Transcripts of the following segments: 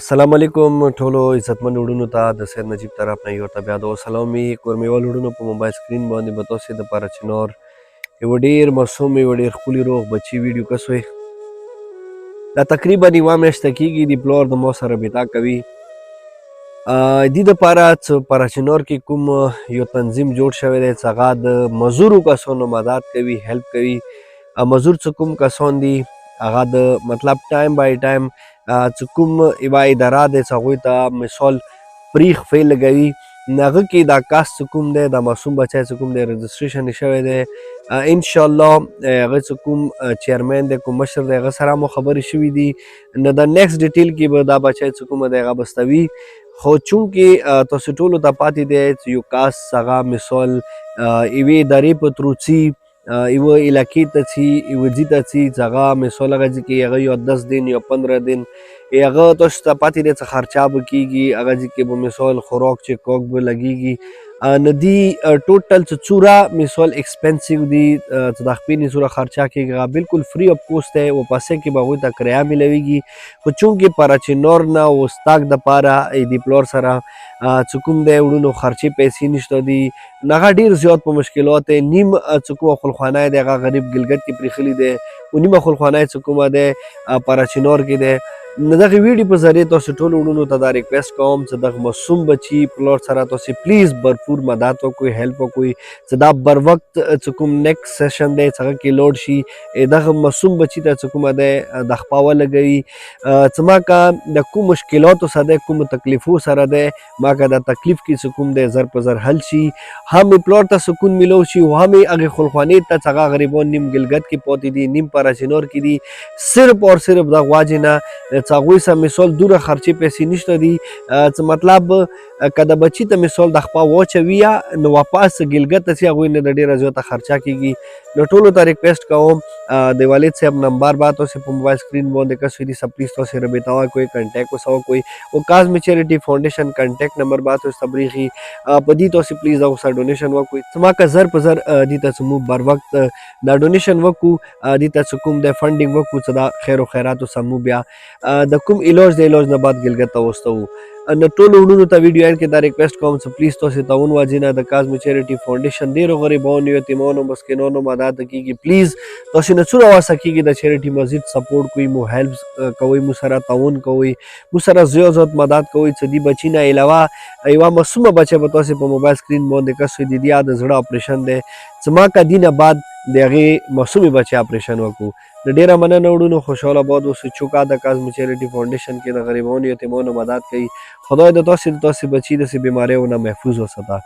السلام علیکم ټولو عزتمن وروڼو ته د سید نجیب طرف نه یو ورته بیا د سلامي کورمیوال وروڼو په موبایل سکرین باندې به تاسو دپاره چې نور یو ډېر معصوم یو ډېر ښکلي روغ بچي ویډیو کس وی دا تقریبا یوه میاشته کېږي د پلار د ما سره رابطه کوي دې دپاره څه په راچینار کې کوم یو تنظیم جوړ شوی دی چې هغه د مزدورو کسانو مدد کوي هیلپ کوي مزدور څه کوم کسان دي هغه د مطلب ټایم بای ټایم چې کوم یوه اداره دی چې هغوی ته مثال پریخ فی لګوي هغه کې دا کس چې کوم دی دا معصوم بچی چې کوم دی رجسټریشن یې شوی دی انشاءالله هغه چې کوم چیرمین دی کوم مشر دی هغه سره مو خبرې شوي دي نو د نیکسټ ډیټیل کې به دا بچی چې کومه دی هغه بستوي خو چونکې تاسو ټولو ته پاتې دی چې یو کس هغه مثال یوې ادارې په ترو ځي یوه علاقې ته ځي یوه ځي ته ځي چې هغه مثال هغه ځي کې هغه یا 10 دن یا 15 دن هغه تاسو ته پاتې دی څه خرچه به کېږي هغه ځي کې به مثال خوراک چې کوک به لګېږي نو دي ټوټل چې څومره مثال ایکسپنسیو دي چې د خپې نه څومره خرچه کېږي هغه بالکل فری اف کوسټ دی ورپسې کې به هغوی ته کرایه میلویږي خو چونکې په راچینار نه وستاک دپاره د پلار سره چې کوم دی وړونو خرچې پیسې نشته دي نو هغه ډېر زیات په مشکلات دی نیم چې کومه خلخوانی دی هغه غریب ګلګت کې پرېښلي دی او نیمه خلخوانی چې کومه دی په راچینار کې دی نو دغه ویډیو په ذریعې تاسو ټولو وړونو ته دا ریکویسټ کوم چې دغه معصوم بچي پلار سره تاسو پلیز بھرپور مدد وکړئ هیلپ وکړئ چې دا بر وخت چې کوم نیکسټ سیشن دی چې هغه کې لوډ شي دغه معصوم بچي ته چې کومه دی د خپاوه لګوي چې ما که د کوم مشکلاتو سره دی کوم تکلیفو سره دی ما که د تکلیف کې چې کوم دی زر په زر حل شي هم پلار ته سکون میلو شي او هم هغې خلخوانۍ ته چې هغه غریبان نیم ګلګت کې پاتې دي نیم په راچینار کې دي صرف اور صرف دغه وجې نه چې هغوی سره مثال دوره خرچې پیسې نشته دي چې مطلب که د بچي ته مثال د خپه واچوي نو واپس ګلګت ته چې هغوی نه د ډېره زیاته خرچه کېږي نو ټولو ته ریکویسټ کوم د والد صاحب نمبر به تاسې په موبایل سکرین باندې کس وي دي پلیز تاسې رابطه وکړئ کنټیکټ ورسره وکړئ او کازم چیریټي فاونډیشن کنټیکټ نمبر به تاسو ته برېښي په دې تاسې پلیز دغه سره ډونیشن وکړئ چې ما که زر په زر دې ته چې موږ بر وخت دا ډونیشن وکړو دې ته چې کوم دی فنډینګ وکړو چې دا خیر و خیراتو سره موږ بیا د کوم علاج د علاج نه بعد ګلګت ته واستوو نو ټولو وړونو ته ویډیو اینډ کې دا ریکویسټ کوم چې پلیز تاسې ته ونواځئ نه د کازم چیریټي فاونډیشن ډېرو غریبانو یتیمانو مسکینانو مدد کېږي پلیز تاسې نه څومره وسه کېږي د چیریټي مزید سپورټ کوئ مو هیلپ کوئ مو سره تعاون کوئ مو سره زیات زیات مدد کوئ چې دې بچي نه علاوه یوه معصومه بچی به تاسې په موبایل سکرین باندې کس وي د دې د زړه اپریشن دی چې ما که دې نه بعد د هغې معصومې بچی اپریشن وکړو د ډېره مننه وړونو خوشحاله باد اوسئ چوکا د کازم چیریټي فاونډیشن کې د غریبانو یتیمانو مدد کوي خدای د تاسې بچي داسې بیماریو نه محفوظ وساته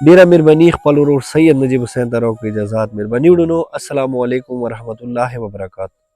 ډېره مهرباني خپل ورور سید نجیب حسین ته راکړئ اجازات مهرباني وړونو السلام علیکم ورحمت الله وبرکاتو